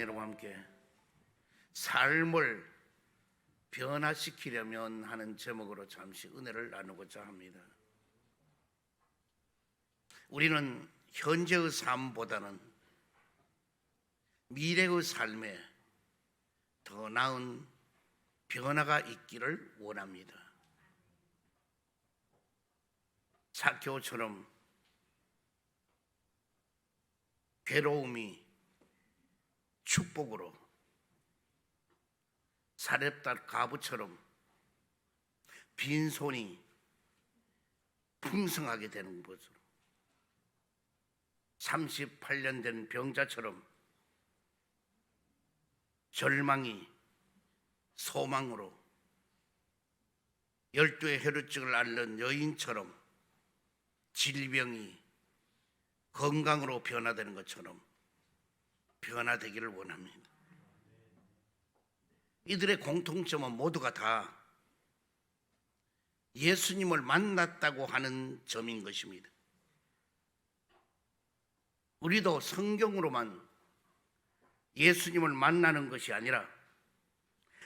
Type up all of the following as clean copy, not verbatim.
여러분과 함께 삶을 변화시키려면 하는 제목으로 잠시 은혜를 나누고자 합니다. 우리는 현재의 삶보다는 미래의 삶에 더 나은 변화가 있기를 원합니다. 삭개오처럼 괴로움이 축복으로, 사렙다 가부처럼 빈손이 풍성하게 되는 것으로, 38년 된 병자처럼 절망이 소망으로, 12의 혈루증을 앓는 여인처럼 질병이 건강으로 변화되는 것처럼 변화되기를 원합니다. 이들의 공통점은 모두가 다 예수님을 만났다고 하는 점인 것입니다. 우리도 성경으로만 예수님을 만나는 것이 아니라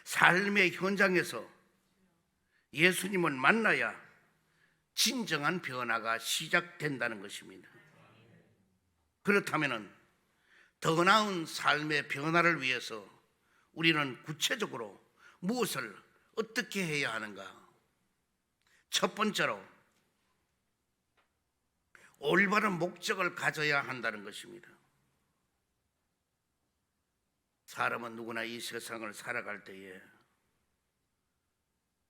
삶의 현장에서 예수님을 만나야 진정한 변화가 시작된다는 것입니다. 그렇다면 더 나은 삶의 변화를 위해서 우리는 구체적으로 무엇을 어떻게 해야 하는가? 첫 번째로 올바른 목적을 가져야 한다는 것입니다. 사람은 누구나 이 세상을 살아갈 때에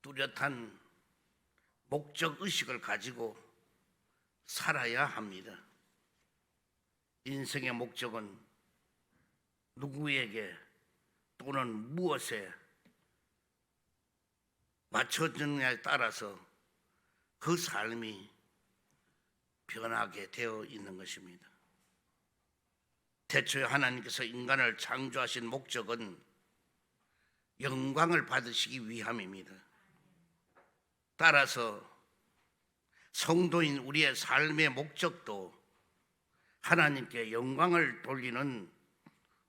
뚜렷한 목적의식을 가지고 살아야 합니다. 인생의 목적은 누구에게 또는 무엇에 맞춰졌느냐에 따라서 그 삶이 변하게 되어 있는 것입니다. 태초에 하나님께서 인간을 창조하신 목적은 영광을 받으시기 위함입니다. 따라서 성도인 우리의 삶의 목적도 하나님께 영광을 돌리는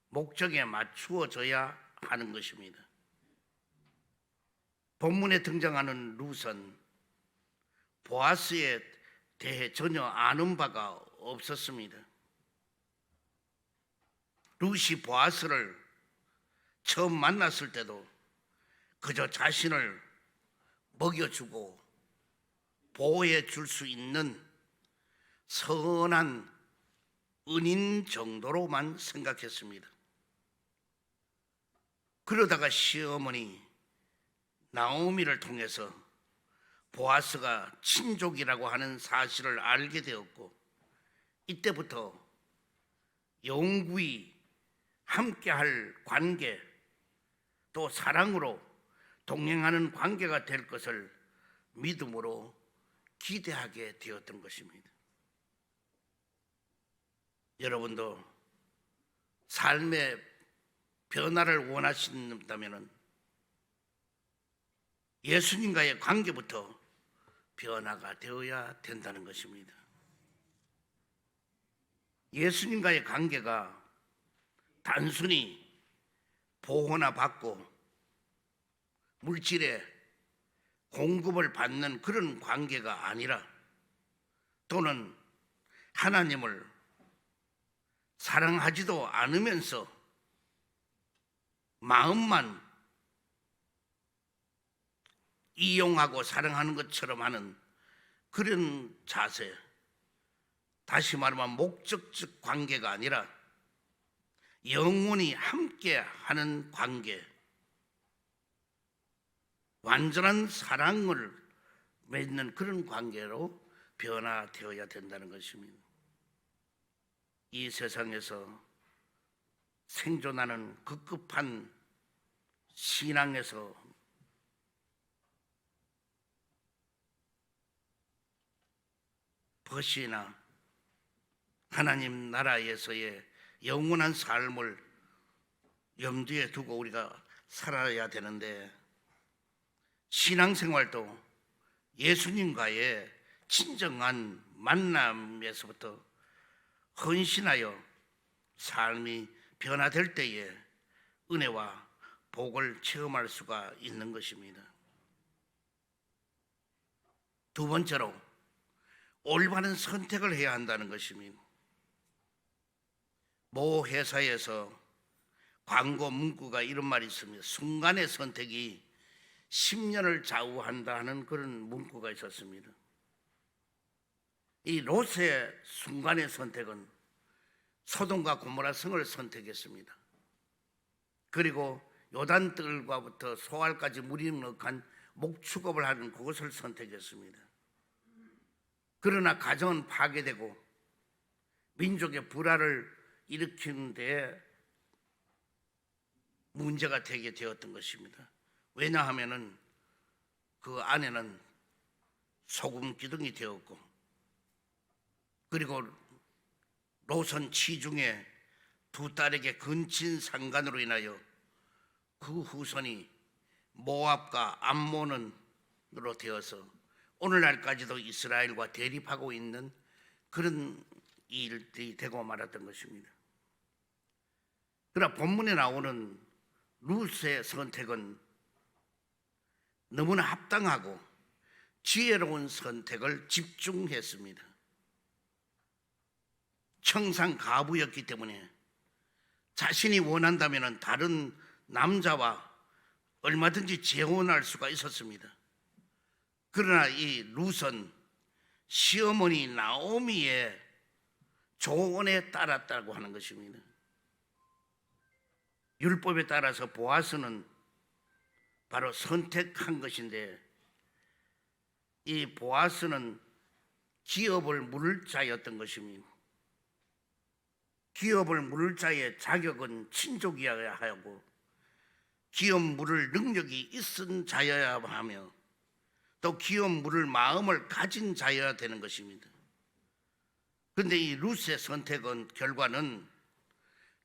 목적에 맞추어져야 하는 것입니다. 본문에 등장하는 룻은 보아스에 대해 전혀 아는 바가 없었습니다. 룻이 보아스를 처음 만났을 때도 그저 자신을 먹여주고 보호해 줄 수 있는 선한 은인 정도로만 생각했습니다. 그러다가 시어머니 나오미를 통해서 보아스가 친족이라고 하는 사실을 알게 되었고, 이때부터 영구히 함께할 관계, 또 사랑으로 동행하는 관계가 될 것을 믿음으로 기대하게 되었던 것입니다. 여러분도 삶의 변화를 원하신다면 예수님과의 관계부터 변화가 되어야 된다는 것입니다. 예수님과의 관계가 단순히 보호나 받고 물질의 공급을 받는 그런 관계가 아니라, 또는 하나님을 사랑하지도 않으면서 마음만 이용하고 사랑하는 것처럼 하는 그런 자세, 다시 말하면 목적적 관계가 아니라 영원히 함께하는 관계, 완전한 사랑을 맺는 그런 관계로 변화되어야 된다는 것입니다. 이 세상에서 생존하는 급급한 신앙에서 벗어나 하나님 나라에서의 영원한 삶을 염두에 두고 우리가 살아야 되는데, 신앙생활도 예수님과의 진정한 만남에서부터 헌신하여 삶이 변화될 때에 은혜와 복을 체험할 수가 있는 것입니다. 두 번째로 올바른 선택을 해야 한다는 것입니다. 모 회사에서 광고 문구가 이런 말이 있습니다. 순간의 선택이 10년을 좌우한다 하는 그런 문구가 있었습니다. 이 롯의 순간의 선택은 소돔과 고모라 성을 선택했습니다. 그리고 요단뜰과부터 소알까지 물이 넉넉한 목축업을 하는 그것을 선택했습니다. 그러나 가정은 파괴되고 민족의 불화를 일으키는 데 문제가 되게 되었던 것입니다. 왜냐하면 그 아내는 소금 기둥이 되었고, 그리고 롯은 치중에 두 딸에게 근친 상간으로 인하여 그 후손이 모압과 암몬으로 되어서 오늘날까지도 이스라엘과 대립하고 있는 그런 일들이 되고 말았던 것입니다. 그러나 본문에 나오는 룻의 선택은 너무나 합당하고 지혜로운 선택을 집중했습니다. 청산가부였기 때문에 자신이 원한다면 다른 남자와 얼마든지 재혼할 수가 있었습니다. 그러나 이 룻은 시어머니 나오미의 조언에 따랐다고 하는 것입니다. 율법에 따라서 보아스는 바로 선택한 것인데, 이 보아스는 기업을 물을 자였던 것입니다. 기업을 물을 자의 자격은 친족이어야 하고 기업 물을 능력이 있은 자여야 하며 또 기업 물을 마음을 가진 자여야 되는 것입니다. 그런데 이 룻의 선택은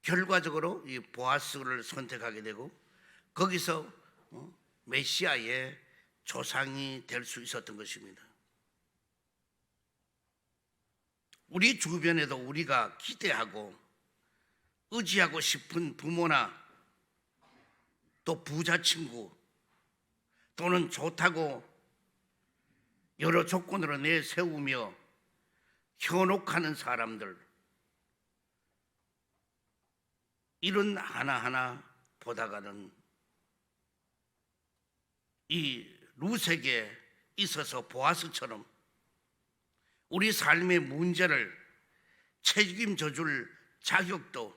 결과적으로 이 보아스를 선택하게 되고 거기서 메시아의 조상이 될 수 있었던 것입니다. 우리 주변에도 우리가 기대하고 의지하고 싶은 부모나 또 부자 친구 또는 좋다고 여러 조건으로 내세우며 현혹하는 사람들, 이런 하나하나 보다가는 이 룻에게 있어서 보아스처럼 우리 삶의 문제를 책임져 줄 자격도,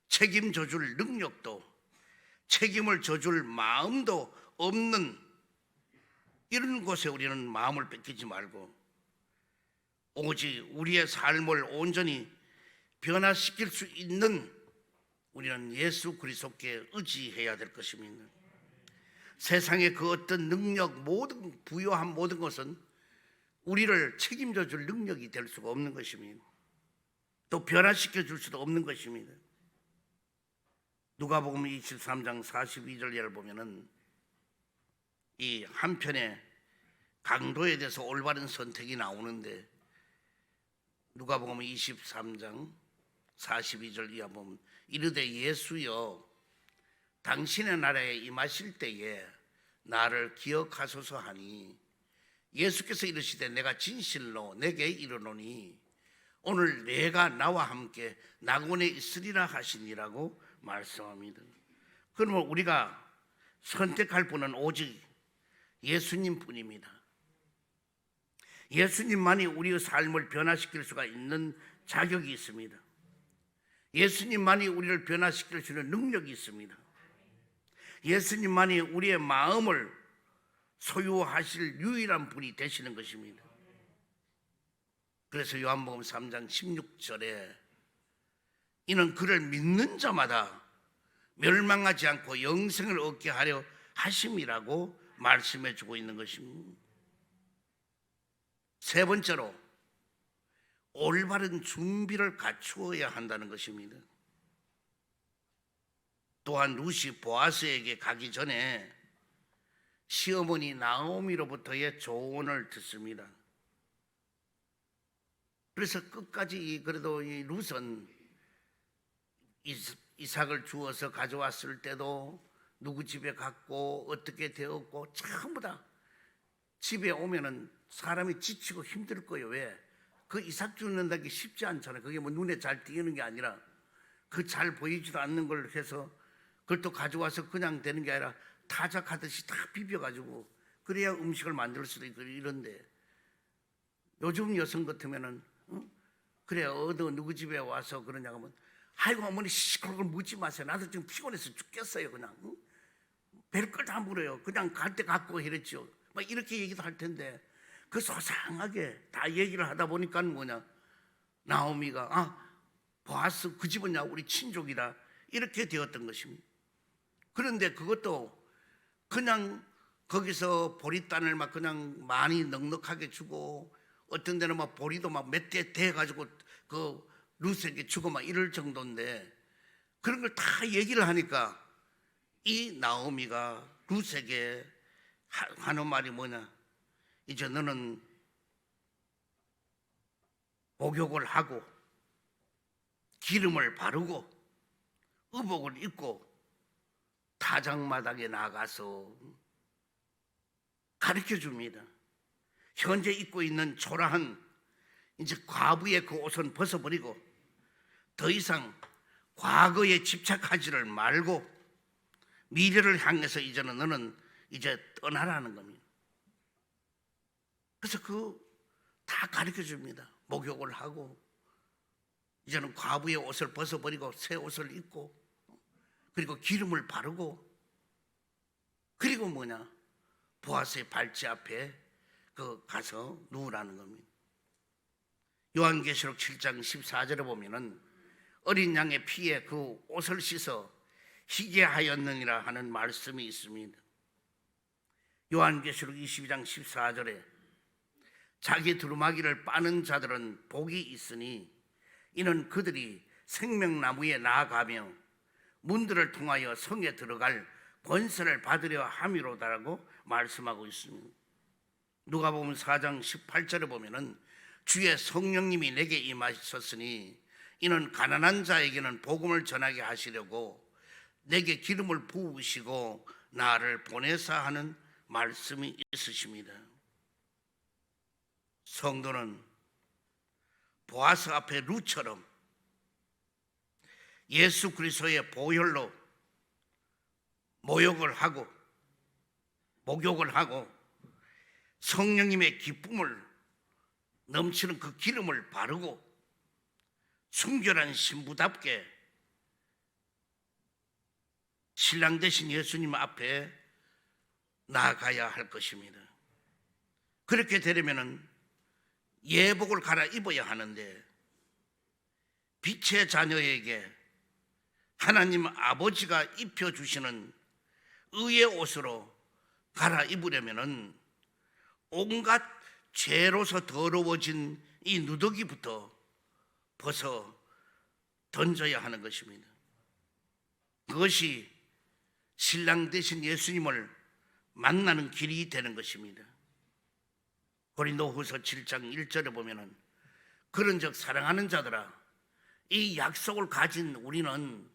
책임져 줄 능력도, 책임을 져줄 마음도 없는 이런 곳에 우리는 마음을 뺏기지 말고 오직 우리의 삶을 온전히 변화시킬 수 있는 우리는 예수 그리스도께 의지해야 될 것입니다. 세상의 그 어떤 능력, 모든 부여한 모든 것은 우리를 책임져 줄 능력이 될 수가 없는 것입니다. 또 변화시켜 줄 수도 없는 것입니다. 누가복음 23장 42절을 보면은 이 한편에 강도에 대해서 올바른 선택이 나오는데, 누가복음 23장 42절 이하 보면 이르되 예수여 당신의 나라에 임하실 때에 나를 기억하소서 하니 예수께서 이르시되 내가 진실로 내게 이르노니 오늘 내가 나와 함께 낙원에 있으리라 하시니라고 말씀합니다. 그러면 우리가 선택할 분은 오직 예수님 뿐입니다. 예수님만이 우리의 삶을 변화시킬 수가 있는 자격이 있습니다. 예수님만이 우리를 변화시킬 수 있는 능력이 있습니다. 예수님만이 우리의 마음을 소유하실 유일한 분이 되시는 것입니다. 그래서 요한복음 3장 16절에 이는 그를 믿는 자마다 멸망하지 않고 영생을 얻게 하려 하심이라고 말씀해 주고 있는 것입니다. 세 번째로 올바른 준비를 갖추어야 한다는 것입니다. 또한 룻이 보아스에게 가기 전에 시어머니 나오미로부터의 조언을 듣습니다. 그래서 끝까지 그래도 이 룻은 이삭을 주어서 가져왔을 때도 누구 집에 갔고 어떻게 되었고 전부 다 집에 오면은 사람이 지치고 힘들 거예요. 왜? 그 이삭 죽는다는 게 쉽지 않잖아요. 그게 뭐 눈에 잘 띄는 게 아니라 그 잘 보이지도 않는 걸 해서 그걸 또 가져와서 그냥 되는 게 아니라 타작하듯이 다 비벼가지고 그래야 음식을 만들 수도 있고 이런데 요즘 여성 같으면은 그래 어느 누구 집에 와서 그러냐고 하면 아이고 어머니 시끄러운 걸 묻지 마세요. 나도 지금 피곤해서 죽겠어요. 그냥 별걸 다 물어요. 그냥 갈 때 갖고 이랬죠. 막 이렇게 얘기도 할 텐데 그 소상하게 다 얘기를 하다 보니까 뭐냐 나오미가 보아스 그 집은 야 우리 친족이라 이렇게 되었던 것입니다. 그런데 그것도 그냥 거기서 보리단을 막 그냥 많이 넉넉하게 주고 어떤 데는 막 보리도 막 몇 대 대가지고 그 룻에게 주고 막 이럴 정도인데 그런 걸 다 얘기를 하니까 이 나오미가 룻에게 하는 말이 뭐냐 이제 너는 목욕을 하고 기름을 바르고 의복을 입고 타작마당에 나가서 가르쳐 줍니다. 현재 입고 있는 초라한 이제 과부의 그 옷은 벗어버리고 더 이상 과거에 집착하지를 말고 미래를 향해서 이제는 너는 이제 떠나라는 겁니다. 그래서 다 가르쳐 줍니다. 목욕을 하고 이제는 과부의 옷을 벗어버리고 새 옷을 입고 그리고 기름을 바르고 그리고 뭐냐 보아스의 발치 앞에 가서 누우라는 겁니다. 요한계시록 7장 14절에 보면은 어린 양의 피에 그 옷을 씻어 희게 하였느니라 하는 말씀이 있습니다. 요한계시록 22장 14절에 자기 두루마기를 빠는 자들은 복이 있으니 이는 그들이 생명나무에 나아가며 문들을 통하여 성에 들어갈 권세를 받으려 함이로다라고 말씀하고 있습니다. 누가복음 4장 18절에 보면은 주의 성령님이 내게 임하셨으니 이는 가난한 자에게는 복음을 전하게 하시려고 내게 기름을 부으시고 나를 보내사 하는 말씀이 있으십니다. 성도는 보아스 앞에 룻처럼 예수 그리스도의 보혈로 목욕을 하고 성령님의 기쁨을 넘치는 그 기름을 바르고 순결한 신부답게 신랑 되신 예수님 앞에 나아가야 할 것입니다. 그렇게 되려면 예복을 갈아입어야 하는데 빛의 자녀에게 하나님 아버지가 입혀주시는 의의 옷으로 갈아입으려면 온갖 죄로서 더러워진 이 누더기부터 벗어 던져야 하는 것입니다. 그것이 신랑 되신 예수님을 만나는 길이 되는 것입니다. 고린도후서 7장 1절에 보면은 그런즉 사랑하는 자들아 이 약속을 가진 우리는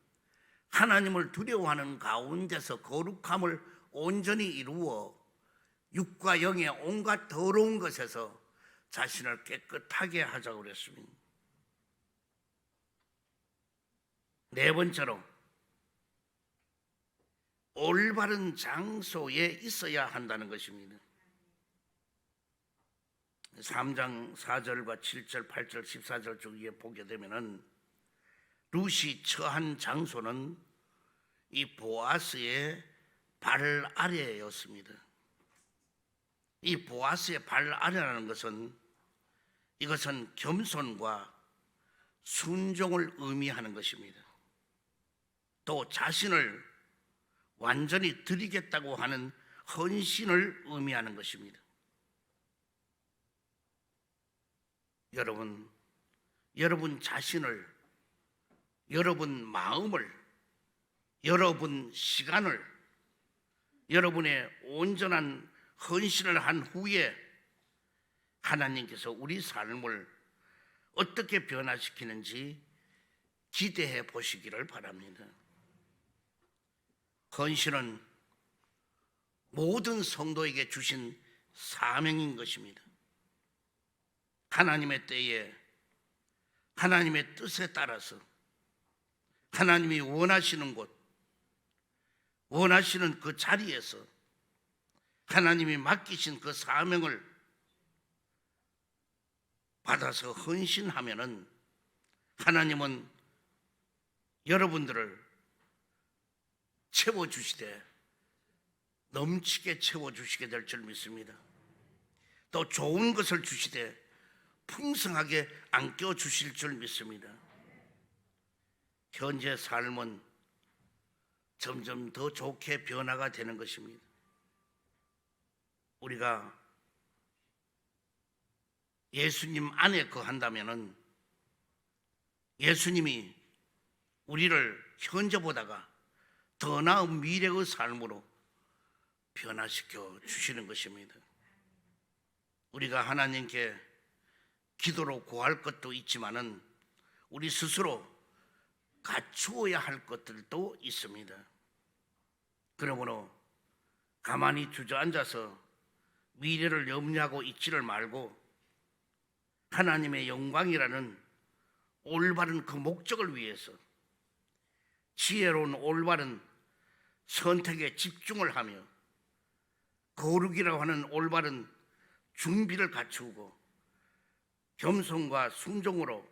하나님을 두려워하는 가운데서 거룩함을 온전히 이루어 육과 영의 온갖 더러운 것에서 자신을 깨끗하게 하자고 그랬습니다. 네 번째로 올바른 장소에 있어야 한다는 것입니다. 3장 4절과 7절, 8절, 14절 쪽에 보게 되면은 룻이 처한 장소는 이 보아스의 발 아래였습니다. 이 보아스의 발 아래라는 것은 이것은 겸손과 순종을 의미하는 것입니다. 또 자신을 완전히 드리겠다고 하는 헌신을 의미하는 것입니다. 여러분 자신을, 여러분 마음을, 여러분 시간을, 여러분의 온전한 헌신을 한 후에 하나님께서 우리 삶을 어떻게 변화시키는지 기대해 보시기를 바랍니다. 헌신은 모든 성도에게 주신 사명인 것입니다. 하나님의 때에 하나님의 뜻에 따라서 하나님이 원하시는 곳, 원하시는 그 자리에서 하나님이 맡기신 그 사명을 받아서 헌신하면은 하나님은 여러분들을 채워주시되 넘치게 채워주시게 될 줄 믿습니다. 또 좋은 것을 주시되 풍성하게 안겨주실 줄 믿습니다. 현재 삶은 점점 더 좋게 변화가 되는 것입니다. 우리가 예수님 안에 거한다면은 예수님이 우리를 현재보다가 더 나은 미래의 삶으로 변화시켜 주시는 것입니다. 우리가 하나님께 기도로 구할 것도 있지만은 우리 스스로 갖추어야 할 것들도 있습니다. 그러므로 가만히 주저앉아서 미래를 염려하고 있지를 말고 하나님의 영광이라는 올바른 그 목적을 위해서 지혜로운 올바른 선택에 집중을 하며 거룩이라고 하는 올바른 준비를 갖추고 겸손과 순종으로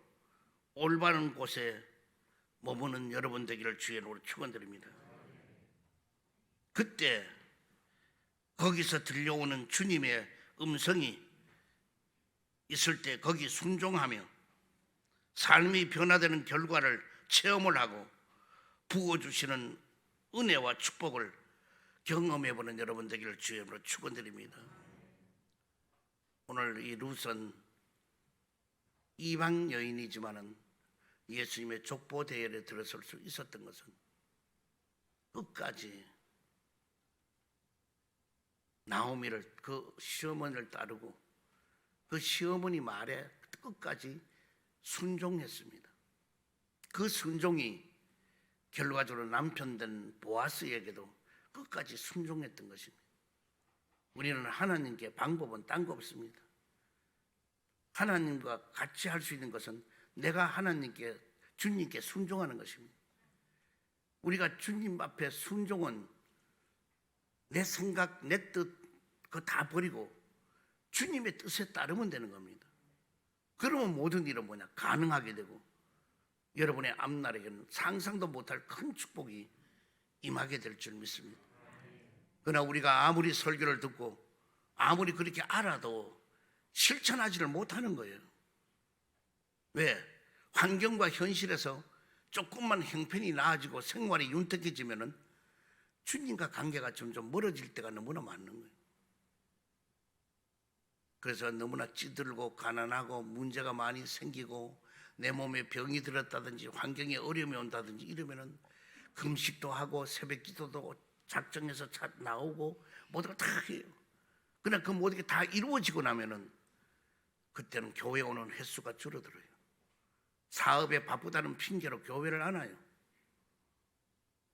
올바른 곳에 머무는 여러분 되기를 주의 이름으로 축원드립니다. 그때 거기서 들려오는 주님의 음성이 있을 때 거기 순종하며 삶이 변화되는 결과를 체험을 하고 부어주시는 은혜와 축복을 경험해보는 여러분 되기를 주의 이름으로 축원드립니다. 오늘 이 룻은 이방 여인이지만은 예수님의 족보 대열에 들어설 수 있었던 것은 끝까지 나오미를 그 시어머니를 따르고 그 시어머니 말에 끝까지 순종했습니다. 그 순종이 결과적으로 남편 된 보아스에게도 끝까지 순종했던 것입니다. 우리는 하나님께 방법은 딴 거 없습니다. 하나님과 같이 할 수 있는 것은 내가 하나님께 주님께 순종하는 것입니다. 우리가 주님 앞에 순종은 내 생각, 내 뜻 그거 다 버리고 주님의 뜻에 따르면 되는 겁니다. 그러면 모든 일은 뭐냐? 가능하게 되고 여러분의 앞날에게는 상상도 못할 큰 축복이 임하게 될 줄 믿습니다. 그러나 우리가 아무리 설교를 듣고 아무리 그렇게 알아도 실천하지를 못하는 거예요. 왜? 환경과 현실에서 조금만 형편이 나아지고 생활이 윤택해지면은 주님과 관계가 점점 멀어질 때가 너무나 많은 거예요. 그래서 너무나 찌들고 가난하고 문제가 많이 생기고 내 몸에 병이 들었다든지 환경에 어려움이 온다든지 이러면은 금식도 하고 새벽 기도도 작정해서 나오고 모두가 다 해요. 그러나 그 모든 게 다 이루어지고 나면은 그때는 교회 오는 횟수가 줄어들어요. 사업에 바쁘다는 핑계로 교회를 안 와요.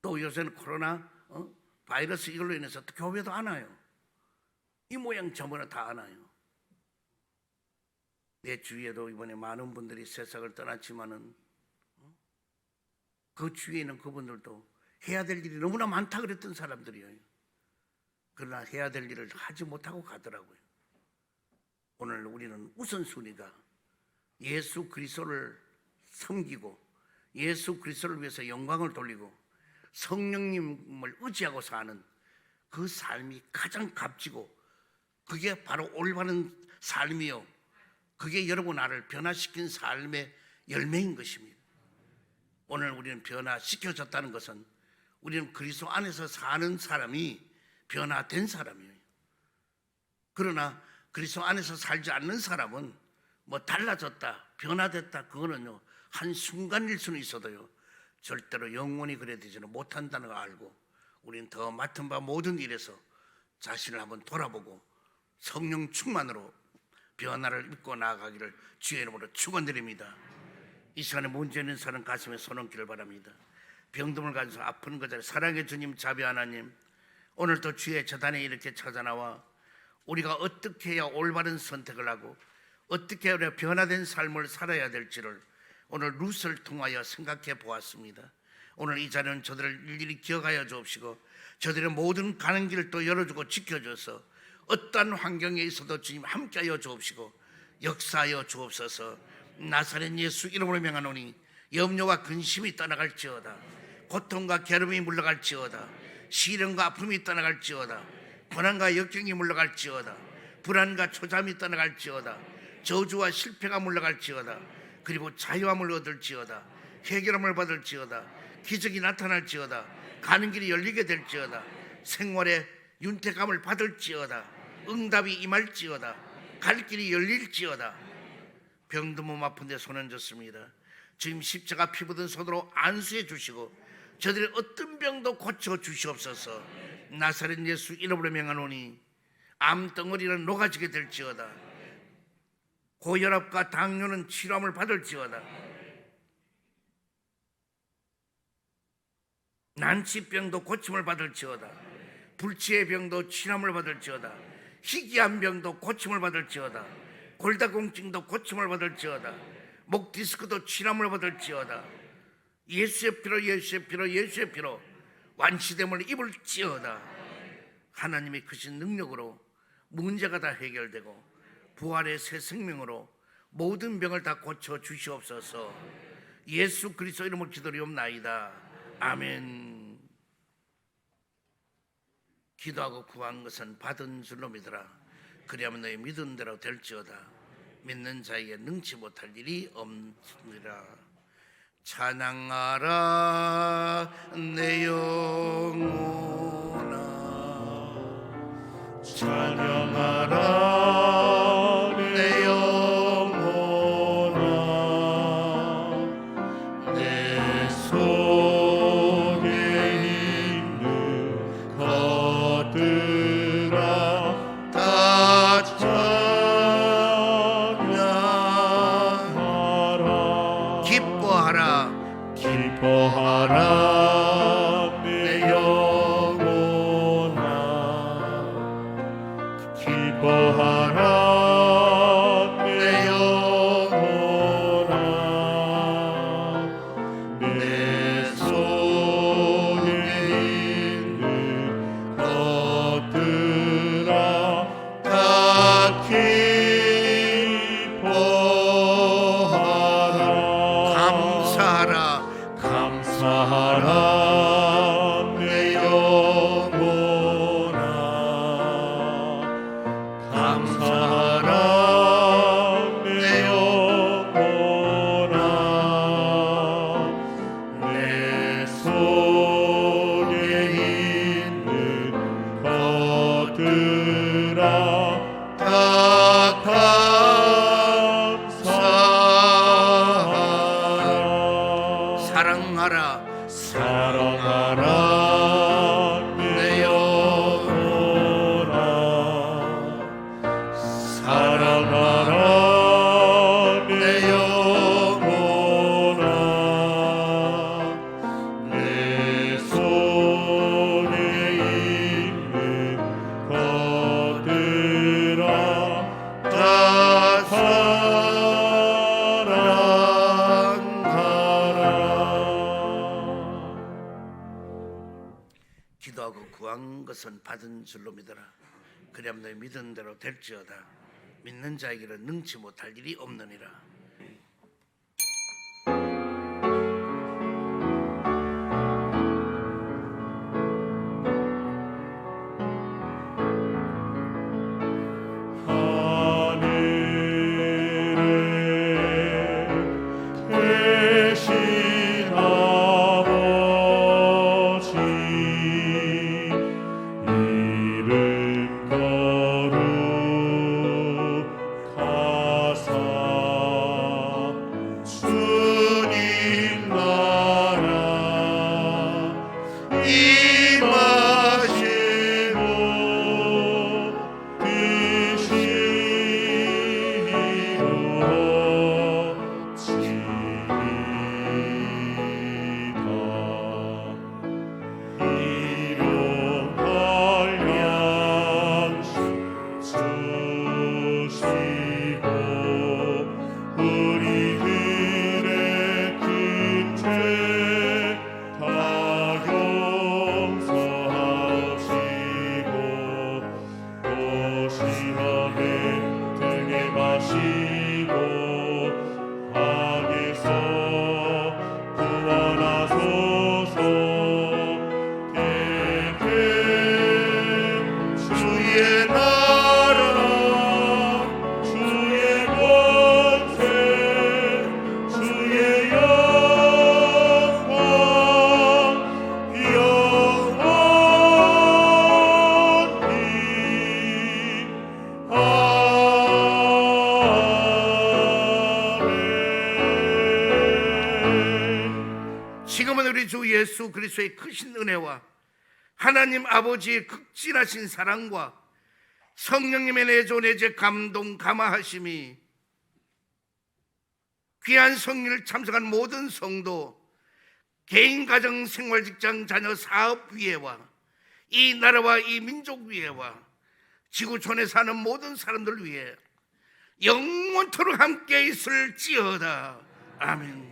또 요새는 코로나 바이러스 이걸로 인해서 교회도 안 와요. 이 모양 저 모양 다 안 와요. 내 주위에도 이번에 많은 분들이 세상을 떠났지만은 그 주위에 있는 그분들도 해야 될 일이 너무나 많다 그랬던 사람들이에요. 그러나 해야 될 일을 하지 못하고 가더라고요. 오늘 우리는 우선순위가 예수 그리스도를 섬기고 예수 그리스도를 위해서 영광을 돌리고 성령님을 의지하고 사는 그 삶이 가장 값지고 그게 바로 올바른 삶이요, 그게 여러분 나를 변화시킨 삶의 열매인 것입니다. 오늘 우리는 변화시켜졌다는 것은 우리는 그리스도 안에서 사는 사람이 변화된 사람이에요. 그러나 그리스도 안에서 살지 않는 사람은 뭐 달라졌다, 변화됐다, 그거는요 한순간일 수는 있어도요 절대로 영원히 그래 되지는 못한다는 걸 알고 우리는 더 맡은 바 모든 일에서 자신을 한번 돌아보고 성령 충만으로 변화를 입고 나아가기를 주의 이름으로 축원드립니다. 이 시간에 문제 있는 사람 가슴에 손 얹기를 바랍니다. 병듦을 가지고 아픈 것들 사랑의 주님, 자비 하나님, 오늘도 주의 제단에 이렇게 찾아나와 우리가 어떻게 해야 올바른 선택을 하고 어떻게 해야 변화된 삶을 살아야 될지를 오늘 룻을 통하여 생각해 보았습니다. 오늘 이 자리는 저들을 일일이 기억하여 주옵시고 저들의 모든 가는 길을 또 열어주고 지켜줘서 어떠한 환경에 있어도 주님 함께하여 주옵시고 역사하여 주옵소서. 나사렛 예수 이름으로 명하노니 염려와 근심이 떠나갈지어다. 고통과 괴로움이 물러갈지어다. 시련과 아픔이 떠나갈지어다. 고난과 역경이 물러갈지어다. 불안과 초잠이 떠나갈지어다. 저주와 실패가 물러갈지어다. 그리고 자유함을 얻을지어다. 해결함을 받을지어다. 기적이 나타날지어다. 가는 길이 열리게 될지어다. 생활에 윤택함을 받을지어다. 응답이 임할지어다. 갈 길이 열릴지어다. 병든 몸 아픈데 손 얹었습니다. 지금 십자가 피 묻은 손으로 안수해 주시고 저들의 어떤 병도 고쳐 주시옵소서. 나사렛 예수 이름으로 명하노니 암덩어리는 녹아지게 될지어다. 고혈압과 당뇨는 치료함을 받을지어다. 난치병도 고침을 받을지어다. 불치의 병도 치료함을 받을지어다. 희귀한 병도 고침을 받을지어다. 골다공증도 고침을 받을지어다. 목 디스크도 치료함을 받을지어다. 예수의 피로 예수의 피로 예수의 피로 완치됨을 입을지어다. 하나님의 크신 능력으로 문제가 다 해결되고 부활의 새 생명으로 모든 병을 다 고쳐 주시옵소서. 예수 그리스도 이름으로 기도리옵나이다. 아멘. 기도하고 구한 것은 받은 줄로 믿으라. 그리하면 너희 믿은 대로 될지어다. 믿는 자에게 능치 못할 일이 없느니라. 찬양하라 내 영혼아. 찬양하라 내 영혼아. 내 속에 있는 것들아 다 찬양하라. 기뻐하라 내 영혼아. 기뻐하라 내 영혼아. 내 속에 있는 것들아 다 기뻐하라. 감사하라 내 영혼아. 감사하라 내 영혼아. 내 속에 있는 것들아 다 감사하라. 사랑하라 내 영혼아. 사랑하라 내 영혼아. 내 속에 있는 것들아 다 사랑하라. 기도하고 구한 것은 받은 줄로 믿어라. 그리하면 너희 믿은 대로 될지어다. 믿는 자에게는 능치 못할 일이 없느니라. 이름 거룩하사 예수 그리스도의 크신 은혜와 하나님 아버지의 극진하신 사랑과 성령님의 내조 내재 감동 감화하심이 귀한 성리를 참석한 모든 성도, 개인 가정 생활 직장 자녀 사업 위에와 이 나라와 이 민족 위에와 지구촌에 사는 모든 사람들 위에 영원토록 함께 있을지어다. 아멘.